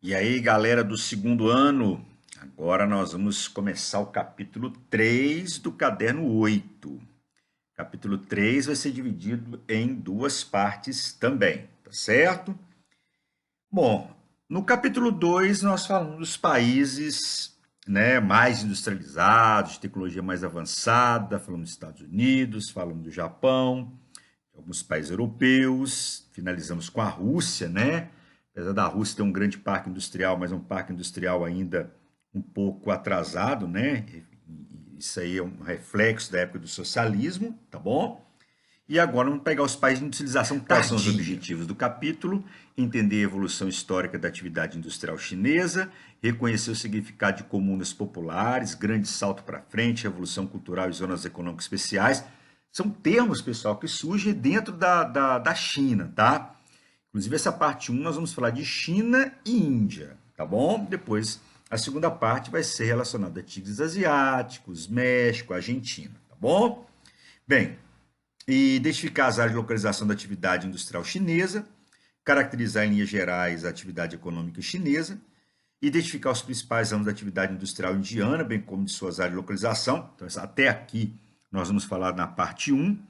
E aí, galera do segundo ano, agora nós vamos começar o capítulo 3 do caderno 8. Capítulo 3 vai ser dividido em duas partes também, tá certo? Bom, no capítulo 2 nós falamos dos países, né, mais industrializados, de tecnologia mais avançada, falamos dos Estados Unidos, falamos do Japão, alguns países europeus, finalizamos com a Rússia, né? Apesar da Rússia ter um grande parque industrial, mas é um parque industrial ainda um pouco atrasado, né? Isso aí é um reflexo da época do socialismo, tá bom? E agora vamos pegar os países de industrialização tardia. Quais são os objetivos do capítulo? Entender a evolução histórica da atividade industrial chinesa, reconhecer o significado de comunas populares, grande salto para frente, revolução cultural e zonas econômicas especiais. São termos, pessoal, que surgem dentro da China, tá? Inclusive, essa parte 1 nós vamos falar de China e Índia, tá bom? Depois, a segunda parte vai ser relacionada a tigres asiáticos, México, Argentina, tá bom? Bem, identificar as áreas de localização da atividade industrial chinesa, caracterizar em linhas gerais a atividade econômica chinesa, identificar os principais ramos da atividade industrial indiana, bem como de suas áreas de localização. Então, até aqui nós vamos falar na parte 1.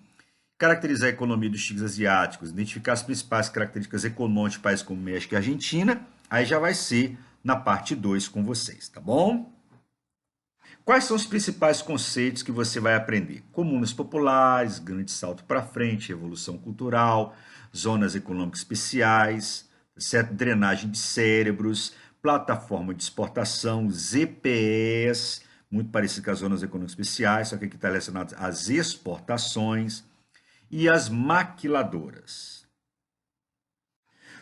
Caracterizar a economia dos tigres asiáticos, identificar as principais características econômicas de países como México e Argentina, aí já vai ser na parte 2 com vocês, tá bom? Quais são os principais conceitos que você vai aprender? Comunas populares, grande salto para frente, revolução cultural, zonas econômicas especiais, certo? Drenagem de cérebros, plataforma de exportação, ZPEs, muito parecido com as zonas econômicas especiais, só que aqui está relacionado às exportações, e as maquiladoras.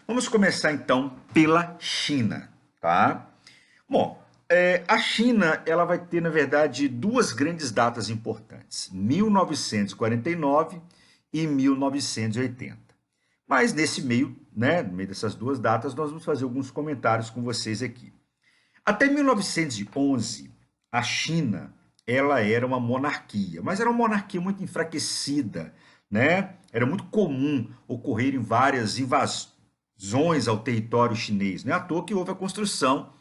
Vamos começar então pela China, tá? Bom, a China ela vai ter, na verdade, duas grandes datas importantes, 1949 e 1980. Mas nesse meio, né, no meio dessas duas datas, nós vamos fazer alguns comentários com vocês aqui. Até 1911, a China ela era uma monarquia, mas era uma monarquia muito enfraquecida, né? Era muito comum ocorrerem várias invasões ao território chinês. Não é à toa que houve a construção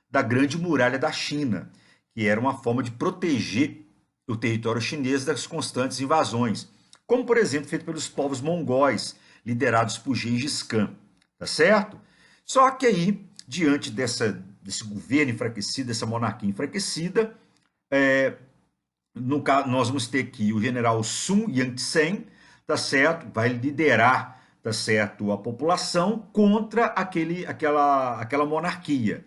da Grande Muralha da China, que era uma forma de proteger o território chinês das constantes invasões, como, por exemplo, feito pelos povos mongóis, liderados por Gengis Khan, tá certo? Só que aí, diante desse governo enfraquecido, dessa monarquia enfraquecida, nós vamos ter aqui o general Sun Yat-sen, tá certo? Vai liderar, tá certo, a população contra aquela monarquia.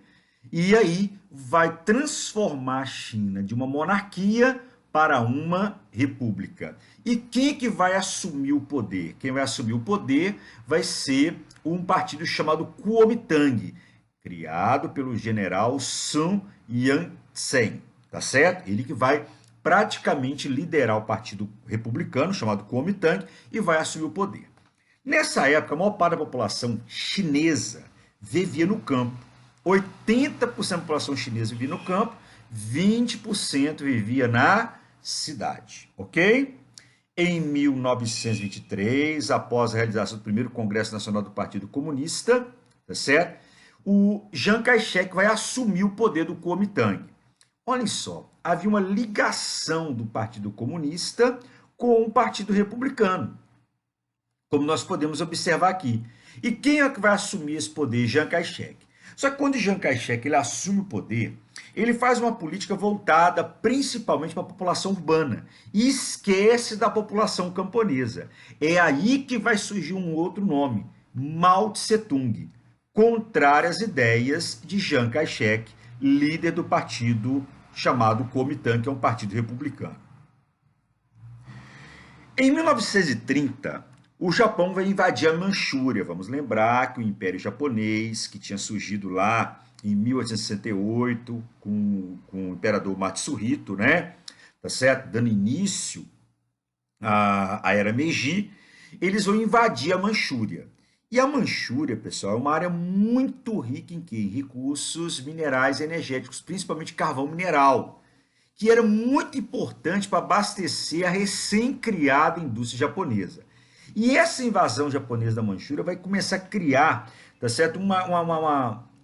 E aí vai transformar a China de uma monarquia para uma república. E quem que vai assumir o poder? Quem vai assumir o poder vai ser um partido chamado Kuomintang, criado pelo general Sun Yat-sen, tá certo? Ele que vai praticamente liderar o partido republicano, chamado Kuomintang, e vai assumir o poder. Nessa época, a maior parte da população chinesa vivia no campo. 80% da população chinesa vivia no campo, 20% vivia na cidade, ok? Em 1923, após a realização do primeiro Congresso Nacional do Partido Comunista, tá certo? O Chiang Kai-shek vai assumir o poder do Kuomintang. Olhem só, havia uma ligação do Partido Comunista com o Partido Republicano, como nós podemos observar aqui. E quem é que vai assumir esse poder? Chiang Kai-shek. Só que quando Chiang Kai-shek ele assume o poder, ele faz uma política voltada principalmente para a população urbana e esquece da população camponesa. É aí que vai surgir um outro nome, Mao Tse-tung, contrário às ideias de Chiang Kai-shek, líder do partido chamado Kuomintang, que é um partido republicano. Em 1930, o Japão vai invadir a Manchúria. Vamos lembrar que o Império Japonês, que tinha surgido lá em 1868, com o imperador Matsuhito, né? Tá certo? Dando início à Era Meiji, eles vão invadir a Manchúria. E a Manchúria, pessoal, é uma área muito rica em quê? Em recursos minerais e energéticos, principalmente carvão mineral, que era muito importante para abastecer a recém-criada indústria japonesa. E essa invasão japonesa da Manchúria vai começar a criar, tá certo?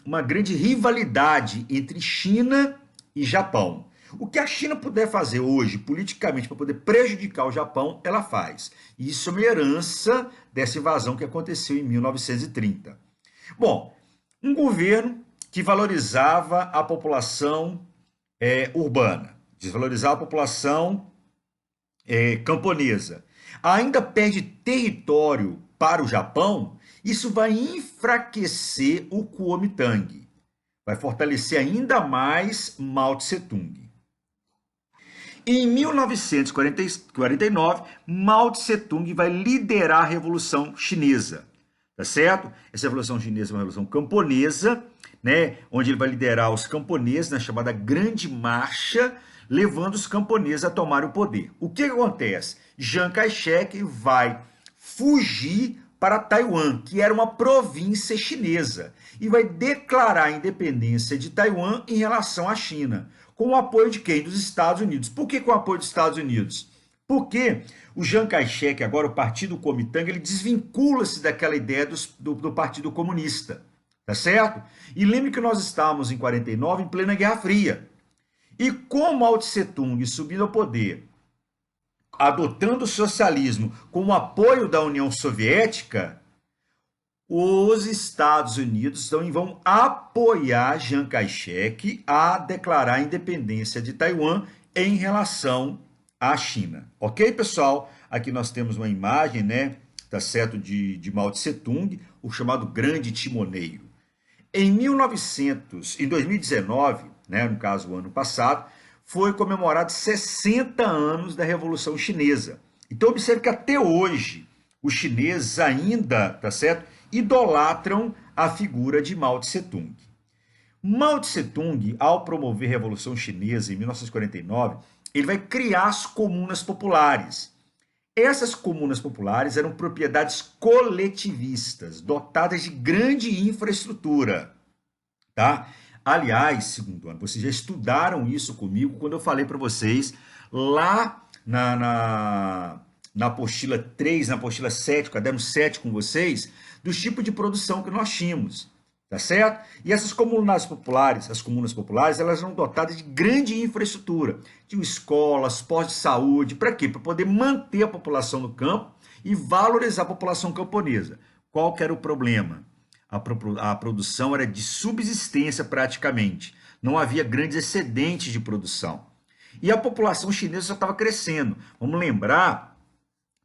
uma grande rivalidade entre China e Japão. O que a China puder fazer hoje, politicamente, para poder prejudicar o Japão, ela faz. Isso é uma herança dessa invasão que aconteceu em 1930. Bom, um governo que valorizava a população urbana, desvalorizava a população camponesa, ainda perde território para o Japão, isso vai enfraquecer o Kuomintang, vai fortalecer ainda mais Mao Tse-tung. Em 1949, Mao Tse-tung vai liderar a Revolução Chinesa, tá certo? Essa Revolução Chinesa é uma revolução camponesa, né, onde ele vai liderar os camponeses na chamada Grande Marcha, levando os camponeses a tomar o poder. O que acontece? Chiang Kai-shek vai fugir para Taiwan, que era uma província chinesa, e vai declarar a independência de Taiwan em relação à China, com o apoio de quem? Dos Estados Unidos. Por que com o apoio dos Estados Unidos? Porque o Chiang Kai-shek, agora o Partido Kuomintang, ele desvincula-se daquela ideia do Partido Comunista, tá certo? E lembre que nós estávamos em 49, em plena Guerra Fria. E com Mao Tse-tung subindo ao poder, adotando o socialismo com o apoio da União Soviética, os Estados Unidos então, vão apoiar Chiang Kai-shek a declarar a independência de Taiwan em relação à China. Ok, pessoal? Aqui nós temos uma imagem, né, tá certo, de Mao Tse-tung, o chamado Grande Timoneiro. Em 2019, né, no caso o ano passado, foi comemorado 60 anos da Revolução Chinesa. Então observe que até hoje os chineses ainda, tá certo, idolatram a figura de Mao Tse-tung. Mao Tse-tung, ao promover a Revolução Chinesa em 1949, ele vai criar as comunas populares. Essas comunas populares eram propriedades coletivistas, dotadas de grande infraestrutura, tá? Aliás, segundo ano, vocês já estudaram isso comigo quando eu falei para vocês lá na apostila 3, na apostila 7, caderno 7 com vocês, dos tipos de produção que nós tínhamos, tá certo? E essas comunas populares, elas eram dotadas de grande infraestrutura, tinham escolas, postos de saúde, para quê? Para poder manter a população no campo e valorizar a população camponesa. Qual que era o problema? A produção era de subsistência praticamente, não havia grandes excedentes de produção. E a população chinesa já estava crescendo. Vamos lembrar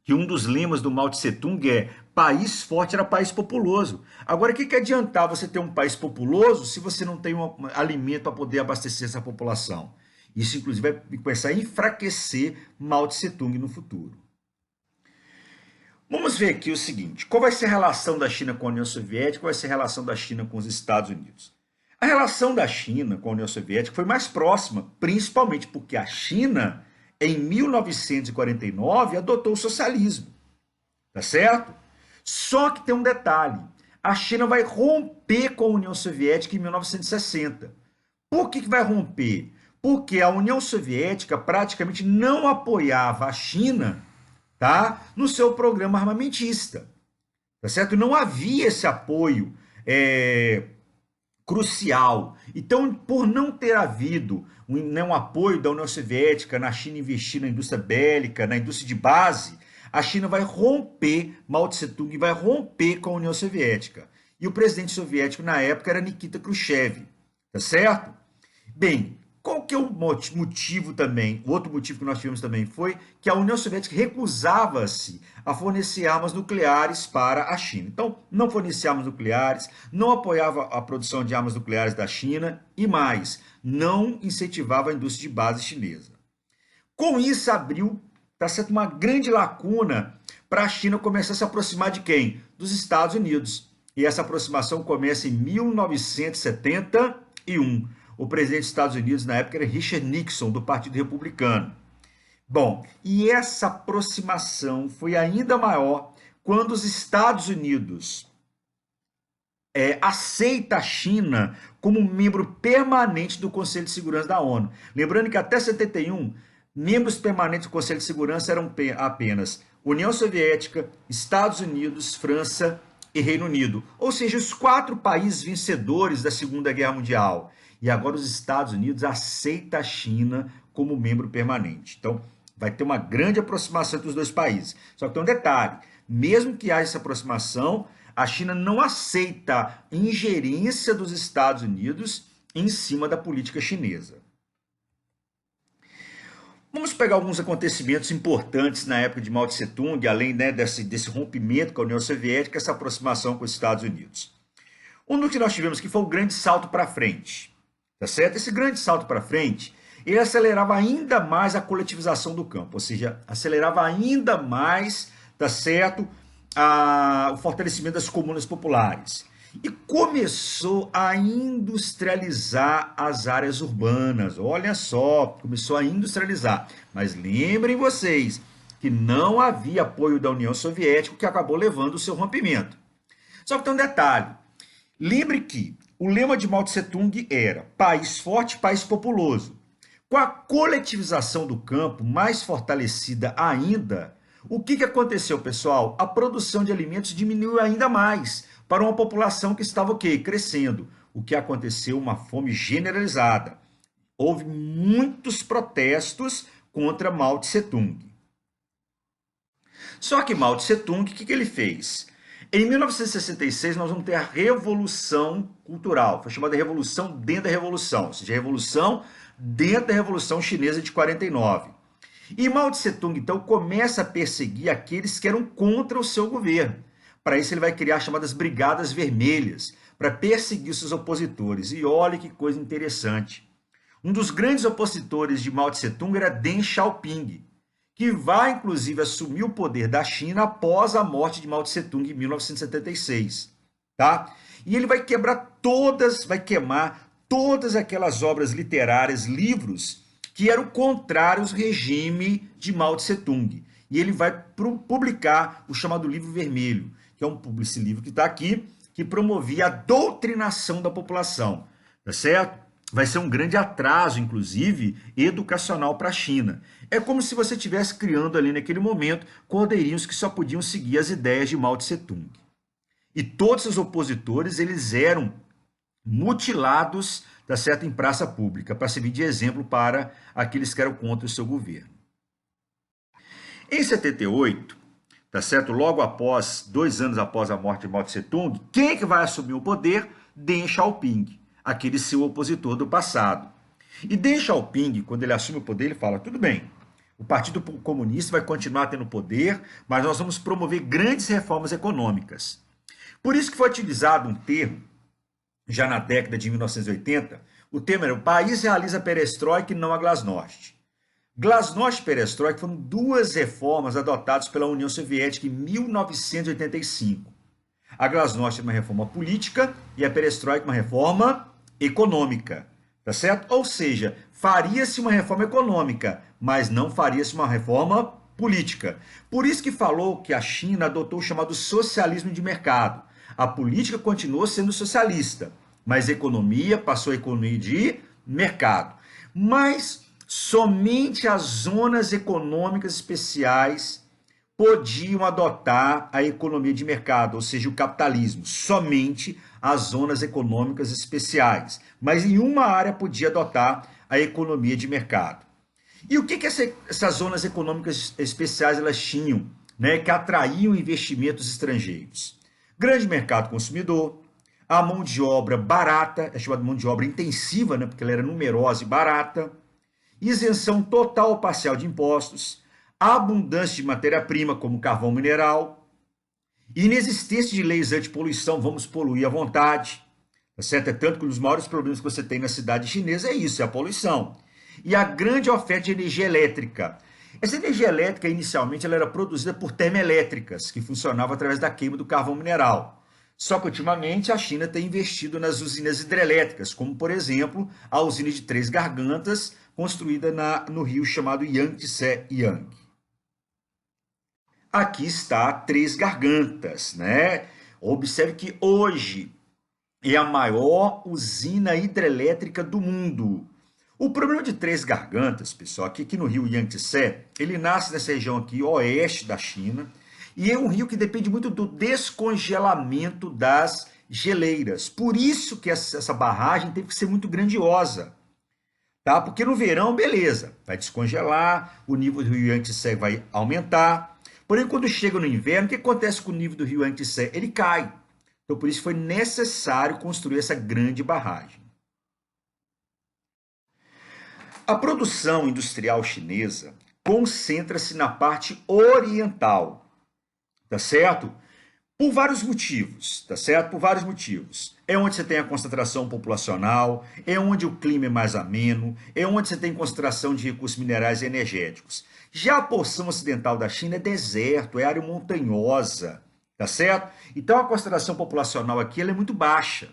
que um dos lemas do Mao Tse-tung é país forte era país populoso. Agora, o que adiantar você ter um país populoso se você não tem um alimento para poder abastecer essa população? Isso, inclusive, vai começar a enfraquecer Mao Tse-tung no futuro. Vamos ver aqui o seguinte, qual vai ser a relação da China com a União Soviética, qual vai ser a relação da China com os Estados Unidos? A relação da China com a União Soviética foi mais próxima, principalmente porque a China, em 1949, adotou o socialismo, tá certo? Só que tem um detalhe, a China vai romper com a União Soviética em 1960. Por que vai romper? Porque a União Soviética praticamente não apoiava a China, tá, no seu programa armamentista, tá certo? Não havia esse apoio crucial. Então, por não ter havido um apoio da União Soviética na China investir na indústria bélica, na indústria de base, a China vai romper, Mao Tse-tung vai romper com a União Soviética. E o presidente soviético na época era Nikita Khrushchev, tá certo? Bem, qual que é o motivo também? O outro motivo que nós tivemos também foi que a União Soviética recusava-se a fornecer armas nucleares para a China. Então, não fornecia armas nucleares, não apoiava a produção de armas nucleares da China e mais, não incentivava a indústria de base chinesa. Com isso, abriu, tá certo, uma grande lacuna para a China começar a se aproximar de quem? Dos Estados Unidos. E essa aproximação começa em 1971. O presidente dos Estados Unidos na época era Richard Nixon, do Partido Republicano. Bom, e essa aproximação foi ainda maior quando os Estados Unidos aceita a China como membro permanente do Conselho de Segurança da ONU. Lembrando que até 71, membros permanentes do Conselho de Segurança eram apenas União Soviética, Estados Unidos, França e Reino Unido, ou seja, os 4 países vencedores da Segunda Guerra Mundial. E agora os Estados Unidos aceitam a China como membro permanente. Então, vai ter uma grande aproximação entre os dois países. Só que tem um detalhe, mesmo que haja essa aproximação, a China não aceita a ingerência dos Estados Unidos em cima da política chinesa. Vamos pegar alguns acontecimentos importantes na época de Mao Tse-tung, além, né, desse rompimento com a União Soviética, essa aproximação com os Estados Unidos. Um do que nós tivemos que foi o grande salto para frente, tá certo? Esse grande salto para frente, ele acelerava ainda mais a coletivização do campo, ou seja, acelerava ainda mais, tá certo, o fortalecimento das comunas populares. E começou a industrializar as áreas urbanas. Olha só, começou a industrializar. Mas lembrem vocês que não havia apoio da União Soviética, que acabou levando o seu rompimento. Só que tem um detalhe. Lembre que o lema de Mao Tse-tung era país forte, país populoso. Com a coletivização do campo mais fortalecida ainda, o que aconteceu, pessoal? A produção de alimentos diminuiu ainda mais para uma população que estava o quê? Crescendo. O que aconteceu? Uma fome generalizada. Houve muitos protestos contra Mao Tse-tung. Só que Mao Tse-tung, o que ele fez? Em 1966, nós vamos ter a Revolução Cultural. Foi chamada Revolução dentro da Revolução, ou seja, a Revolução dentro da Revolução Chinesa de 49. E Mao Tse-tung, então, começa a perseguir aqueles que eram contra o seu governo. Para isso, ele vai criar as chamadas Brigadas Vermelhas, para perseguir os seus opositores. E olha que coisa interessante. Um dos grandes opositores de Mao Tse-tung era Deng Xiaoping, que vai, inclusive, assumir o poder da China após a morte de Mao Tse-tung em 1976. Tá? E ele vai queimar todas aquelas obras literárias, livros, que eram contrários ao regime de Mao Tse-tung. E ele vai publicar o chamado Livro Vermelho, que é esse livro que está aqui, que promovia a doutrinação da população, tá certo? Vai ser um grande atraso, inclusive, educacional para a China. É como se você estivesse criando ali naquele momento cordeirinhos que só podiam seguir as ideias de Mao Tse-tung. E todos os opositores, eles eram mutilados, tá certo, em praça pública, para servir de exemplo para aqueles que eram contra o seu governo. Em 78, tá certo, logo após, 2 anos após a morte de Mao Tse-tung, quem é que vai assumir o poder? Deng Xiaoping, aquele seu opositor do passado. E Deng Xiaoping, quando ele assume o poder, ele fala, tudo bem, o Partido Comunista vai continuar tendo poder, mas nós vamos promover grandes reformas econômicas. Por isso que foi utilizado um termo, já na década de 1980, o termo era o país realiza a perestroika e não a glasnost. Glasnost e perestroika foram 2 reformas adotadas pela União Soviética em 1985. A glasnost é uma reforma política e a perestroika uma reforma econômica, tá certo? Ou seja, faria-se uma reforma econômica, mas não faria-se uma reforma política. Por isso que falou que a China adotou o chamado socialismo de mercado. A política continuou sendo socialista, mas a economia passou a economia de mercado. Mas somente as zonas econômicas especiais podiam adotar a economia de mercado, ou seja, o capitalismo. Somente as zonas econômicas especiais. Mas nenhuma área podia adotar a economia de mercado. E o que essas zonas econômicas especiais elas tinham, né, que atraíam investimentos estrangeiros? Grande mercado consumidor, a mão de obra barata, é chamada mão de obra intensiva, né, porque ela era numerosa e barata, isenção total ou parcial de impostos, abundância de matéria-prima, como carvão mineral, inexistência de leis antipoluição, vamos poluir à vontade, tá certo? É tanto que um dos maiores problemas que você tem na cidade chinesa é isso, é a poluição. E a grande oferta de energia elétrica. Essa energia elétrica, inicialmente, ela era produzida por termoelétricas, que funcionavam através da queima do carvão mineral. Só que, ultimamente, a China tem investido nas usinas hidrelétricas, como, por exemplo, a usina de Três Gargantas, construída no rio chamado Yangtze-Yang. Aqui está Três Gargantas, né? Observe que hoje é a maior usina hidrelétrica do mundo. O problema de Três Gargantas, pessoal, aqui no rio Yangtze, ele nasce nessa região aqui, oeste da China, E é um rio que depende muito do descongelamento das geleiras. Por isso que essa barragem teve que ser muito grandiosa. Tá? Porque no verão, beleza, vai descongelar, o nível do rio Yangtze vai aumentar. Porém, quando chega no inverno, o que acontece com o nível do rio Yangtze? Ele cai. Então, por isso foi necessário construir essa grande barragem. A produção industrial chinesa concentra-se na parte oriental, tá certo? Por vários motivos, tá certo? Por vários motivos. É onde você tem a concentração populacional, é onde o clima é mais ameno, é onde você tem concentração de recursos minerais e energéticos. Já a porção ocidental da China é deserto, é área montanhosa, tá certo? Então a concentração populacional aqui ela é muito baixa,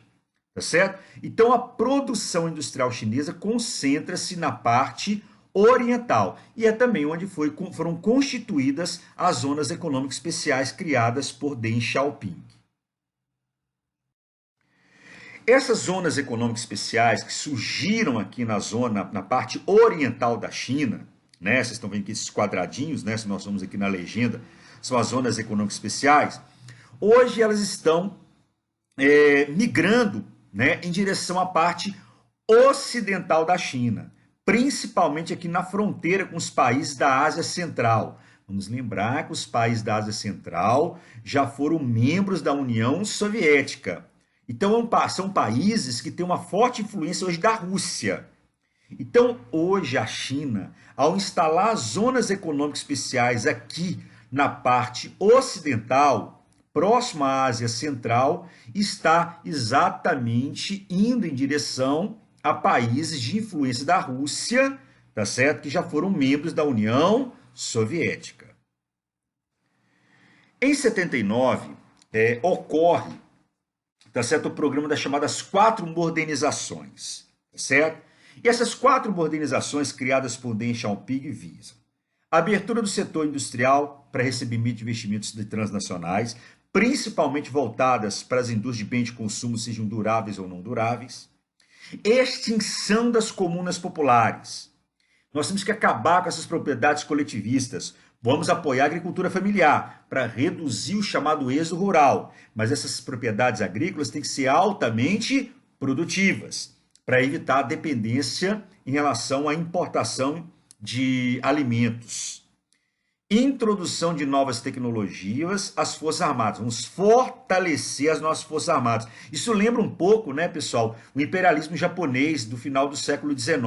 tá certo? Então a produção industrial chinesa concentra-se na parte oriental e é também onde foram constituídas as zonas econômicas especiais criadas por Deng Xiaoping. Essas zonas econômicas especiais que surgiram aqui na parte oriental da China, né? Vocês estão vendo aqui esses quadradinhos, né? Se nós somos aqui na legenda, são as zonas econômicas especiais. Hoje elas estão migrando, né, em direção à parte ocidental da China, principalmente aqui na fronteira com os países da Ásia Central. Vamos lembrar que os países da Ásia Central já foram membros da União Soviética. Então, são países que têm uma forte influência hoje da Rússia. Então, hoje a China, ao instalar zonas econômicas especiais aqui na parte ocidental, próximo à Ásia Central, está exatamente indo em direção a países de influência da Rússia, tá certo? Que já foram membros da União Soviética. Em 79, ocorre, tá certo, o programa das chamadas 4 modernizações, tá certo? E essas 4 modernizações criadas por Deng Xiaoping visam a abertura do setor industrial para recebimento de investimentos transnacionais, principalmente voltadas para as indústrias de bens de consumo, sejam duráveis ou não duráveis, extinção das comunas populares. Nós temos que acabar com essas propriedades coletivistas. Vamos apoiar a agricultura familiar para reduzir o chamado êxodo rural, mas essas propriedades agrícolas têm que ser altamente produtivas para evitar a dependência em relação à importação de alimentos. Introdução de novas tecnologias às Forças Armadas. Vamos fortalecer as nossas Forças Armadas. Isso lembra um pouco, né, pessoal, o imperialismo japonês do final do século XIX,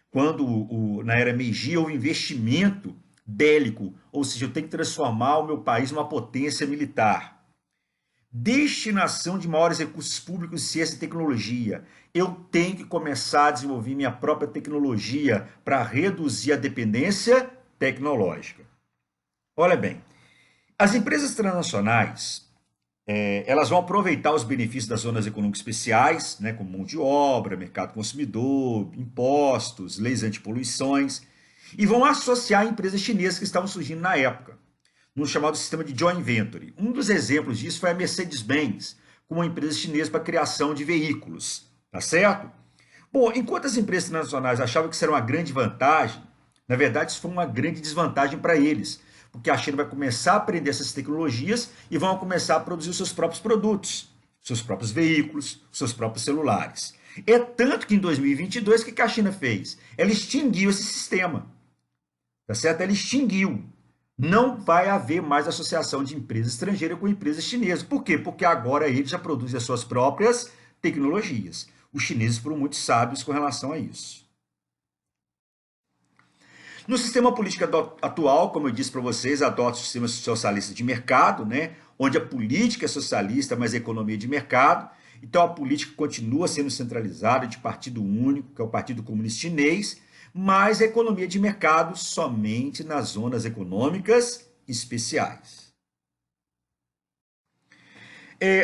quando na era Meiji houve investimento bélico, ou seja, eu tenho que transformar o meu país numa potência militar. Destinação de maiores recursos públicos em ciência e tecnologia. Eu tenho que começar a desenvolver minha própria tecnologia para reduzir a dependência tecnológica. Olha bem, as empresas transnacionais, elas vão aproveitar os benefícios das zonas econômicas especiais, né, como mão de obra, mercado consumidor, impostos, leis antipoluições, e vão associar empresas chinesas que estavam surgindo na época, no chamado sistema de joint venture. Um dos exemplos disso foi a Mercedes-Benz, como uma empresa chinesa para a criação de veículos, tá certo? Bom, enquanto as empresas transnacionais achavam que isso era uma grande vantagem, na verdade isso foi uma grande desvantagem para eles, porque a China vai começar a aprender essas tecnologias e vão começar a produzir os seus próprios produtos, seus próprios veículos, seus próprios celulares. É tanto que em 2022, o que a China fez? Ela extinguiu esse sistema, tá certo? Ela extinguiu. Não vai haver mais associação de empresas estrangeiras com empresas chinesas. Por quê? Porque agora eles já produzem as suas próprias tecnologias. Os chineses foram muito sábios com relação a isso. No sistema político atual, como eu disse para vocês, adota o sistema socialista de mercado, né, onde a política é socialista, mas a economia é de mercado. Então a política continua sendo centralizada de partido único, que é o Partido Comunista Chinês, mas a economia de mercado somente nas zonas econômicas especiais.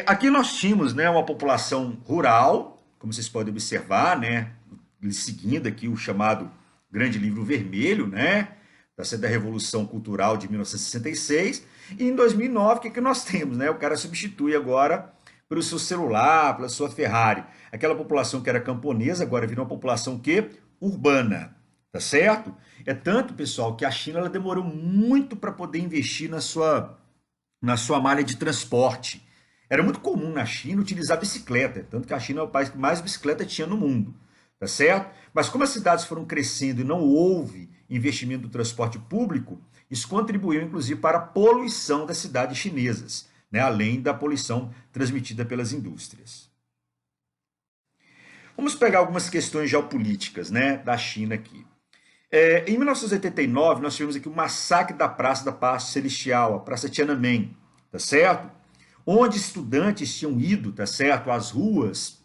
Aqui nós tínhamos, né, uma população rural, como vocês podem observar, né, seguindo aqui o chamado Grande Livro Vermelho, né, da Revolução Cultural de 1966, e em 2009, o que nós temos? Né? O cara substitui agora pelo seu celular, pela sua Ferrari. Aquela população que era camponesa, agora virou uma população que? Urbana, tá certo? É tanto, pessoal, que a China ela demorou muito para poder investir na sua na sua malha de transporte. Era muito comum na China utilizar bicicleta, tanto que a China é o país que mais bicicleta tinha no mundo, tá certo? Mas como as cidades foram crescendo e não houve investimento no transporte público, isso contribuiu inclusive para a poluição das cidades chinesas, né? Além da poluição transmitida pelas indústrias. Vamos pegar algumas questões geopolíticas, né, da China aqui. Em 1989, nós tivemos aqui o massacre da Praça da Paz Celestial, a Praça Tiananmen, tá certo? Onde estudantes tinham ido, tá certo, às ruas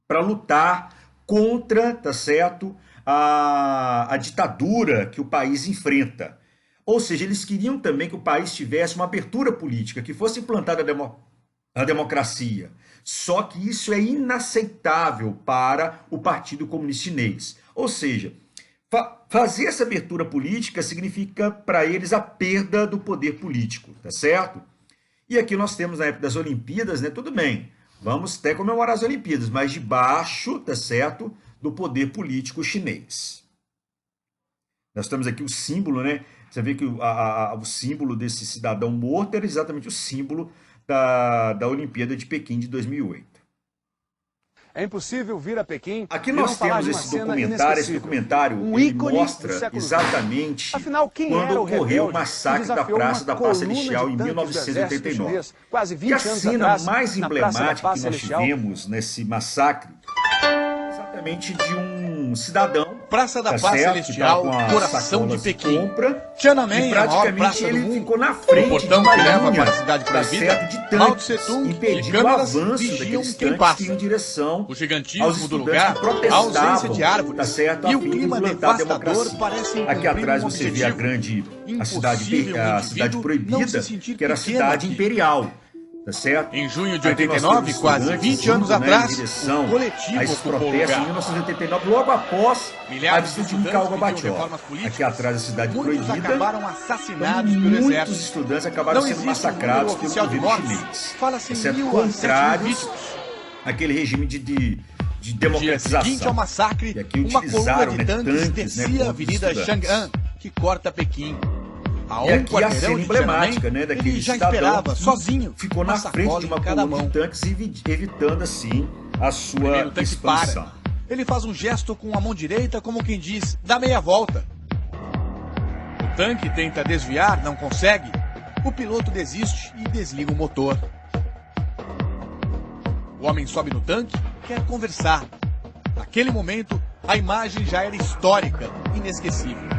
para lutar contra, tá certo, a ditadura que o país enfrenta. Ou seja, eles queriam também que o país tivesse uma abertura política, que fosse implantada a democracia. Só que isso é inaceitável para o Partido Comunista Chinês. Ou seja, fazer essa abertura política significa para eles a perda do poder político, tá certo? E aqui nós temos na época das Olimpíadas, né? Tudo bem, vamos até comemorar as Olimpíadas, mas debaixo, tá certo, do poder político chinês. Nós temos aqui o símbolo, né? Você vê que o símbolo desse cidadão morto era exatamente o símbolo da Olimpíada de Pequim de 2008. É impossível vir a Pequim. Aqui nós temos esse documentário. Esse documentário ele mostra exatamente quando ocorreu o massacre da Praça da Paz Celestial em 1989. E a cena mais emblemática que nós tivemos nesse massacre é exatamente de um cidadão Praça da Paz Celestial, coração de Pequim. Tiananmen, praticamente ele ficou na frente de uma linha, tá certo, de tanques, impedindo o avanço daqueles tanques em direção o gigantismo aos do estudantes lugar, que protestavam, a ausência de árvores, tá certo, e a o fim de clima implantar a devastador democracia. parece Aqui atrás você vê a cidade proibida, que era a cidade imperial. Tá certo? Em junho de 89, quase 20 anos atrás, o coletivo a esse ocupou o protesto em lugar. 1989, logo após a Milhares de visita de Mikhail estudantes pediam Gorbachev. reformas políticas. Aqui atrás a cidade Muitos proibida, acabaram assassinados pelo muitos exército. estudantes acabaram Não sendo existe um massacrados número pelo oficial de governo mortos. chinês. Fala-se em Exceto 1.000 a 7.000 contrários vítimas. àquele regime de No dia democratização. seguinte ao massacre, E aqui uma coluna utilizaram, de né, tanques tanques, né, descia a contra Avenida os estudantes. Chang'an, que corta Pequim. A E aqui a quarteirão cena de emblemática, Tiananmen, né, daquele ele já cidadão esperava, que sozinho, ficou na frente de uma coluna de tanques, evitando assim a sua Primeiro o tanque expansão. para. Ele faz um gesto com a mão direita, como quem diz, dá meia volta. O tanque tenta desviar, não consegue. O piloto desiste e desliga o motor. O homem sobe no tanque, quer conversar. Naquele momento, a imagem já era histórica, inesquecível.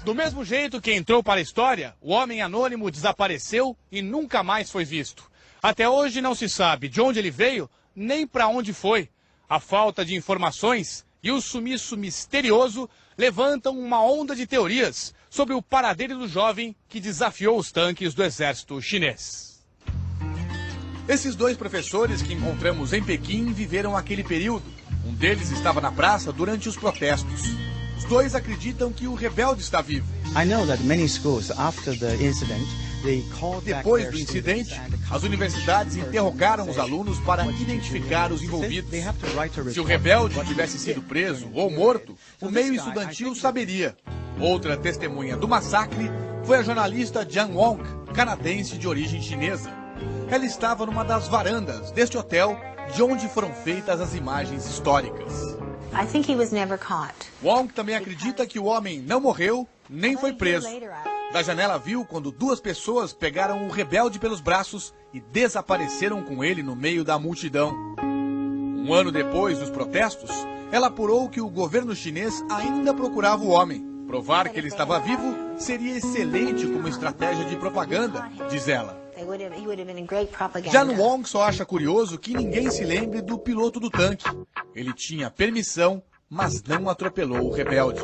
Do mesmo jeito que entrou para a história, o homem anônimo desapareceu e nunca mais foi visto. Até hoje não se sabe de onde ele veio, nem para onde foi. A falta de informações e o sumiço misterioso levantam uma onda de teorias sobre o paradeiro do jovem que desafiou os tanques do exército chinês. Esses dois professores que encontramos em Pequim viveram aquele período. Um deles estava na praça durante os protestos. Os dois acreditam que o rebelde está vivo. Depois do incidente, as universidades interrogaram os alunos para identificar os envolvidos. Se o rebelde tivesse sido preso ou morto, o meio estudantil saberia. Outra testemunha do massacre foi a jornalista Jan Wong, canadense de origem chinesa. Ela estava numa das varandas deste hotel, de onde foram feitas as imagens históricas. Wong também acredita que o homem não morreu, nem foi preso. Da janela viu quando duas pessoas pegaram o rebelde pelos braços e desapareceram com ele no meio da multidão. Um ano depois dos protestos, ela apurou que o governo chinês ainda procurava o homem. Provar que ele estava vivo seria excelente como estratégia de propaganda, diz ela. Jan Wong só acha curioso que ninguém se lembre do piloto do tanque. Ele tinha permissão, mas não atropelou o rebelde.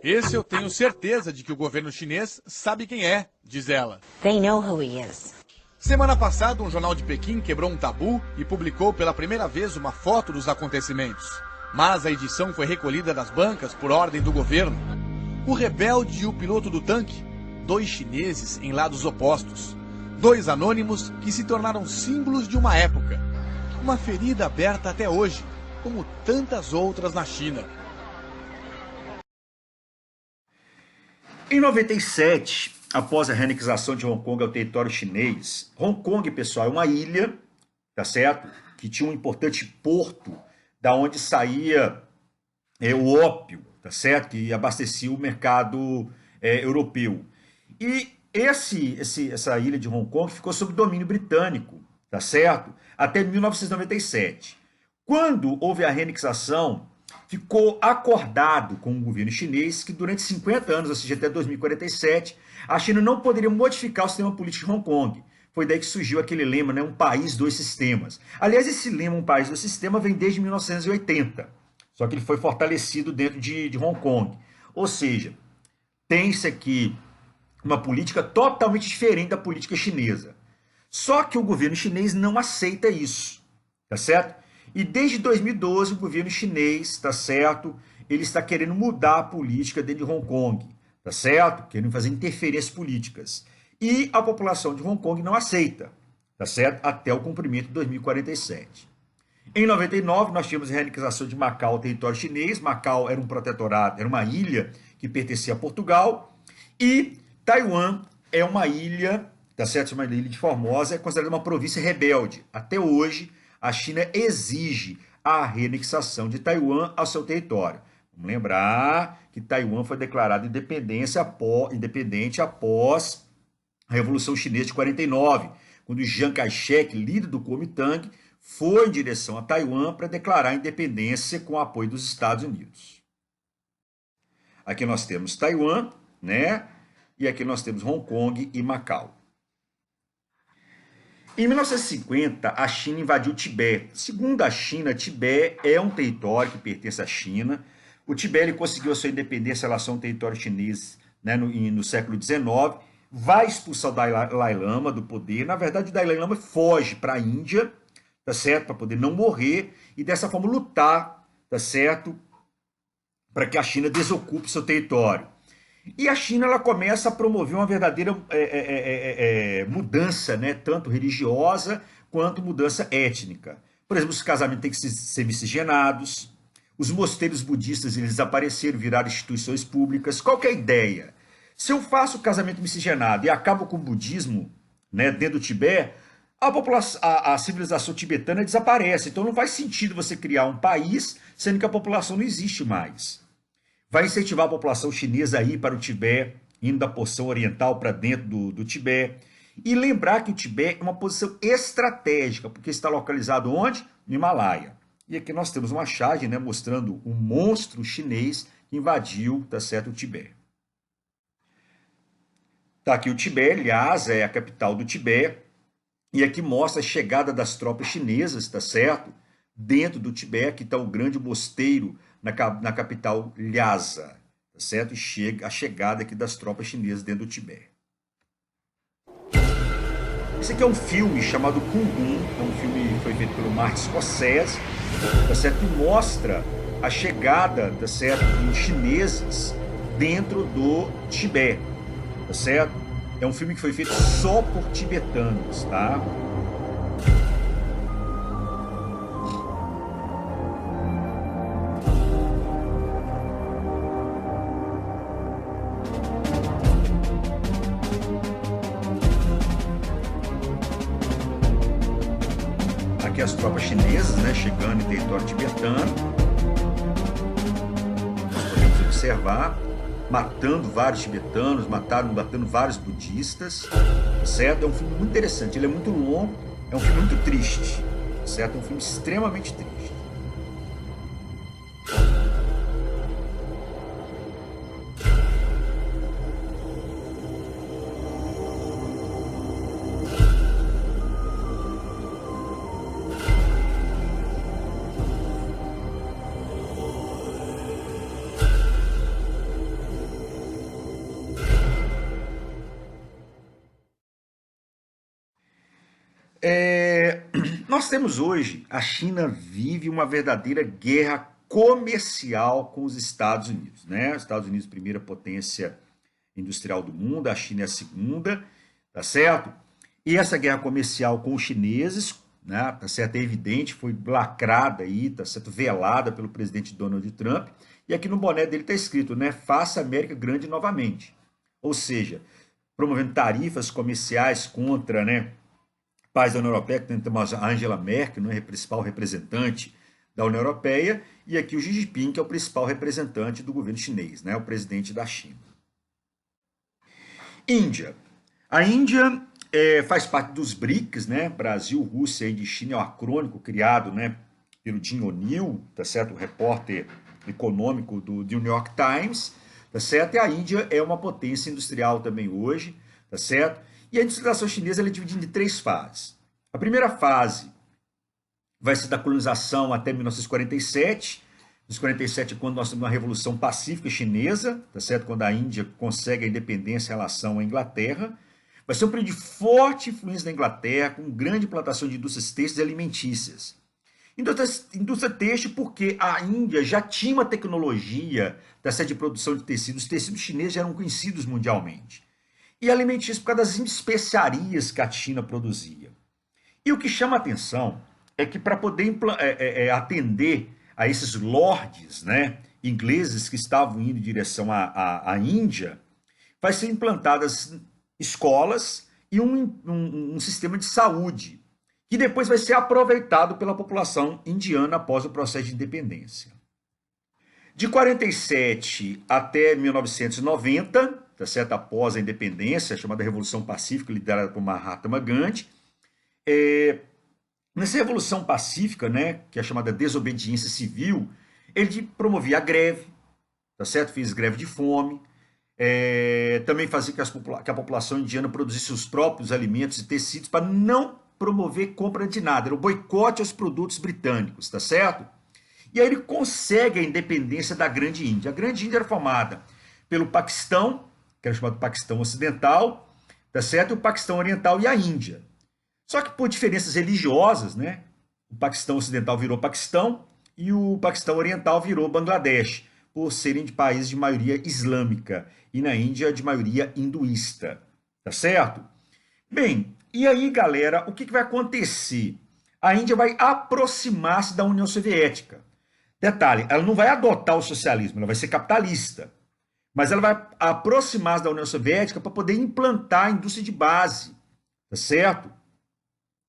Esse eu tenho certeza de que o governo chinês sabe quem é, diz ela. Semana passada, um jornal de Pequim quebrou um tabu e publicou pela primeira vez uma foto dos acontecimentos. Mas a edição foi recolhida das bancas por ordem do governo. O rebelde e o piloto do tanque, dois chineses em lados opostos. Dois anônimos que se tornaram símbolos de uma época. Uma ferida aberta até hoje, como tantas outras na China. Em 97, após a reanexação de Hong Kong ao território chinês, Hong Kong, pessoal, é uma ilha, tá certo? Que tinha um importante porto da onde saía o ópio, tá certo? Que abastecia o mercado europeu. E essa ilha de Hong Kong ficou sob domínio britânico, tá certo? Até 1997. Quando houve a reanexação, ficou acordado com o governo chinês que durante 50 anos, ou seja, até 2047, a China não poderia modificar o sistema político de Hong Kong. Foi daí que surgiu aquele lema, né? Um país, dois sistemas. Aliás, esse lema, um país, dois sistemas, vem desde 1980. Só que ele foi fortalecido dentro de Hong Kong. Ou seja, tem-se aqui uma política totalmente diferente da política chinesa. Só que o governo chinês não aceita isso, tá certo? E desde 2012 o governo chinês, tá certo? Ele está querendo mudar a política dentro de Hong Kong, tá certo? Querendo fazer interferências políticas. E a população de Hong Kong não aceita, tá certo? Até o cumprimento de 2047. Em 99, nós tínhamos a reanexação de Macau ao território chinês. Macau era um protetorado, era uma ilha que pertencia a Portugal. E Taiwan é uma ilha, tá certo? Uma ilha de Formosa, é considerada uma província rebelde. Até hoje, a China exige a reanexação de Taiwan ao seu território. Vamos lembrar que Taiwan foi declarada independente após a Revolução Chinesa de 49, quando Chiang Kai-shek, líder do Kuomintang, foi em direção a Taiwan para declarar a independência com o apoio dos Estados Unidos. Aqui nós temos Taiwan, né? E aqui nós temos Hong Kong e Macau. Em 1950, a China invadiu o Tibete. Segundo a China, Tibete é um território que pertence à China. O Tibete conseguiu a sua independência em relação ao território chinês, né, no século XIX. Vai expulsar o Dalai Lama do poder. Na verdade, o Dalai Lama foge para a Índia, tá certo? Para poder não morrer e dessa forma lutar, tá certo? Para que a China desocupe seu território. E a China ela começa a promover uma verdadeira mudança, né? Tanto religiosa quanto mudança étnica. Por exemplo, os casamentos têm que ser miscigenados, os mosteiros budistas eles desapareceram, viraram instituições públicas. Qual que é a ideia? Se eu faço o casamento miscigenado e acabo com o budismo, né, dentro do Tibete, a civilização tibetana desaparece. Então não faz sentido você criar um país sendo que a população não existe mais. Vai incentivar a população chinesa a ir para o Tibete, indo da porção oriental para dentro do Tibete. E lembrar que o Tibete é uma posição estratégica, porque está localizado onde? No Himalaia. E aqui nós temos uma charge, né, mostrando um monstro chinês que invadiu, tá certo, o Tibete. Tá aqui o Tibete, aliás, é a capital do Tibete. E aqui mostra a chegada das tropas chinesas, tá certo? Dentro do Tibete, aqui está o grande mosteiro na capital Lhasa, tá certo? E a chegada aqui das tropas chinesas dentro do Tibete. Esse aqui é um filme chamado Kunlun, é um filme que foi feito pelo Martin Scorsese, tá certo? Que mostra a chegada, tá certo, dos chineses dentro do Tibete, tá certo? É um filme que foi feito só por tibetanos, tá? Aqui as tropas chinesas, né, chegando em território tibetano. Nós podemos observar, matando vários tibetanos, matando vários budistas, certo? É um filme muito interessante, ele é muito longo, é um filme muito triste, certo? É um filme extremamente triste. Nós temos hoje, a China vive uma verdadeira guerra comercial com os Estados Unidos, né? Os Estados Unidos, primeira potência industrial do mundo, a China é a segunda, tá certo? E essa guerra comercial com os chineses, né, tá certo? É evidente, foi lacrada aí, tá certo? Velada pelo presidente Donald Trump, e aqui no boné dele tá escrito, né? Faça a América grande novamente. Ou seja, promovendo tarifas comerciais contra, né, países da União Europeia, que temos a Angela Merkel, né, principal representante da União Europeia, e aqui o Xi Jinping, que é o principal representante do governo chinês, né, o presidente da China. Índia. A Índia faz parte dos BRICS, né, Brasil, Rússia, Índia e China, é um acrônico criado, né, pelo Jim O'Neill, tá certo? O repórter econômico do New York Times, tá certo? E a Índia é uma potência industrial também hoje, tá certo? E a industrialização chinesa é dividida em 3 fases. A primeira fase vai ser da colonização até 1947. 1947 é quando nós temos uma revolução pacífica chinesa, tá certo? Quando a Índia consegue a independência em relação à Inglaterra. Vai ser um período de forte influência da Inglaterra, com grande implantação de indústrias têxteis e alimentícias. Indústria têxtil porque a Índia já tinha uma tecnologia da sede de produção de tecidos. Os tecidos chineses já eram conhecidos mundialmente. E alimentícios por causa das especiarias que a China produzia. E o que chama a atenção é que para poder atender a esses lords, né, ingleses que estavam indo em direção à Índia, vai ser implantadas escolas e um sistema de saúde, que depois vai ser aproveitado pela população indiana após o processo de independência. De 47 até 1990, tá certo? Após a independência, chamada Revolução Pacífica, liderada por Mahatma Gandhi, nessa Revolução Pacífica, né, que é a chamada desobediência civil, ele promovia a greve, tá certo? Fez greve de fome, também fazia que a população indiana produzisse os próprios alimentos e tecidos para não promover compra de nada, era o boicote aos produtos britânicos, tá certo? E aí ele consegue a independência da Grande Índia. A Grande Índia era formada pelo Paquistão, que era chamado Paquistão Ocidental, tá certo? O Paquistão Oriental e a Índia. Só que por diferenças religiosas, né? O Paquistão Ocidental virou Paquistão e o Paquistão Oriental virou Bangladesh, por serem de países de maioria islâmica e na Índia de maioria hinduísta, tá certo? Bem, e aí, galera, o que vai acontecer? A Índia vai aproximar-se da União Soviética. Detalhe, ela não vai adotar o socialismo, ela vai ser capitalista. Mas ela vai aproximar-se da União Soviética para poder implantar a indústria de base, tá certo?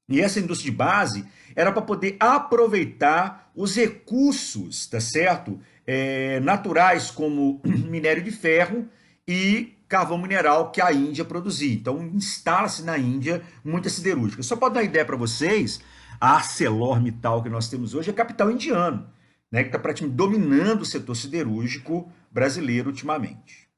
E essa indústria de base era para poder aproveitar os recursos, tá certo? Naturais, como minério de ferro e carvão mineral que a Índia produzia. Então, instala-se na Índia muita siderúrgica. Só para dar uma ideia para vocês, a ArcelorMittal que nós temos hoje é capital indiano, né, que está praticamente dominando o setor siderúrgico brasileiro ultimamente.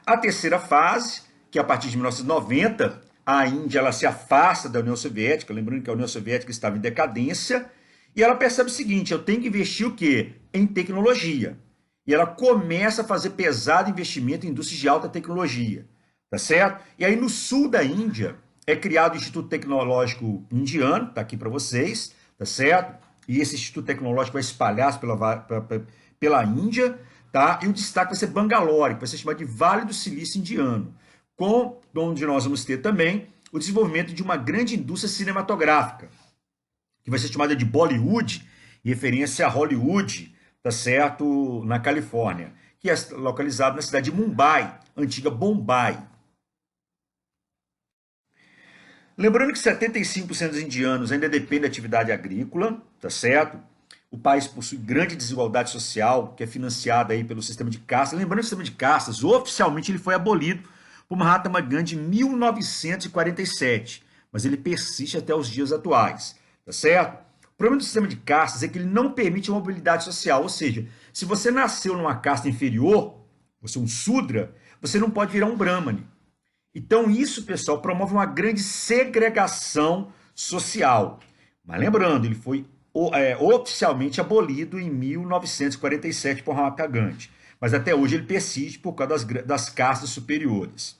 A terceira fase, que é a partir de 1990, a Índia ela se afasta da União Soviética, lembrando que a União Soviética estava em decadência, e ela percebe o seguinte, eu tenho que investir o quê? Em tecnologia. E ela começa a fazer pesado investimento em indústrias de alta tecnologia, tá certo? E aí no sul da Índia é criado o Instituto Tecnológico Indiano, tá aqui para vocês, tá certo? E esse Instituto Tecnológico vai espalhar-se pela Índia, tá? E o destaque vai ser Bangalore, que vai ser chamado de Vale do Silício Indiano, onde nós vamos ter também o desenvolvimento de uma grande indústria cinematográfica, que vai ser chamada de Bollywood, em referência a Hollywood, tá certo, na Califórnia, que é localizado na cidade de Mumbai, antiga Bombay. Lembrando que 75% dos indianos ainda dependem da atividade agrícola, tá certo? O país possui grande desigualdade social, que é financiada aí pelo sistema de castas. Lembrando que o sistema de castas, oficialmente, ele foi abolido por Mahatma Gandhi em 1947, mas ele persiste até os dias atuais, tá certo? O problema do sistema de castas é que ele não permite a mobilidade social, ou seja, se você nasceu numa casta inferior, você é um Sudra, você não pode virar um Brahmane. Então isso, pessoal, promove uma grande segregação social. Mas lembrando, ele foi oficialmente abolido em 1947 por Mahatma Gandhi, mas até hoje ele persiste por causa das castas superiores.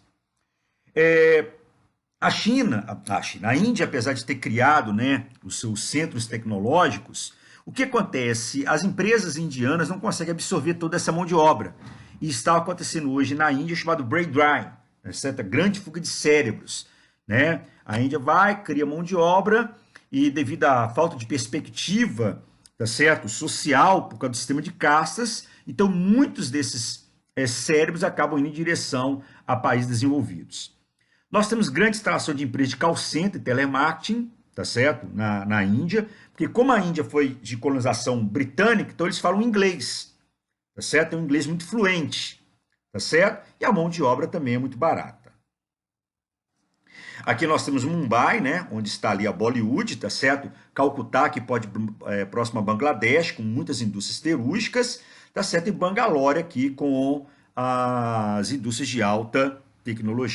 A Índia, apesar de ter criado, né, os seus centros tecnológicos, o que acontece? As empresas indianas não conseguem absorver toda essa mão de obra. E está acontecendo hoje na Índia o chamado brain drain, né, certa grande fuga de cérebros. Né? A Índia cria mão de obra e devido à falta de perspectiva, tá certo, social, por causa do sistema de castas, então muitos desses cérebros acabam indo em direção a países desenvolvidos. Nós temos grande extração de empresas de call center e telemarketing, tá certo? Na Índia, porque como a Índia foi de colonização britânica, então eles falam inglês, tá certo? Tem um inglês muito fluente, tá certo? E a mão de obra também é muito barata. Aqui nós temos Mumbai, né, onde está ali a Bollywood, tá certo? Calcutá, que pode próximo a Bangladesh, com muitas indústrias siderúrgicas, tá certo? E Bangalore aqui com as indústrias de alta tecnologia.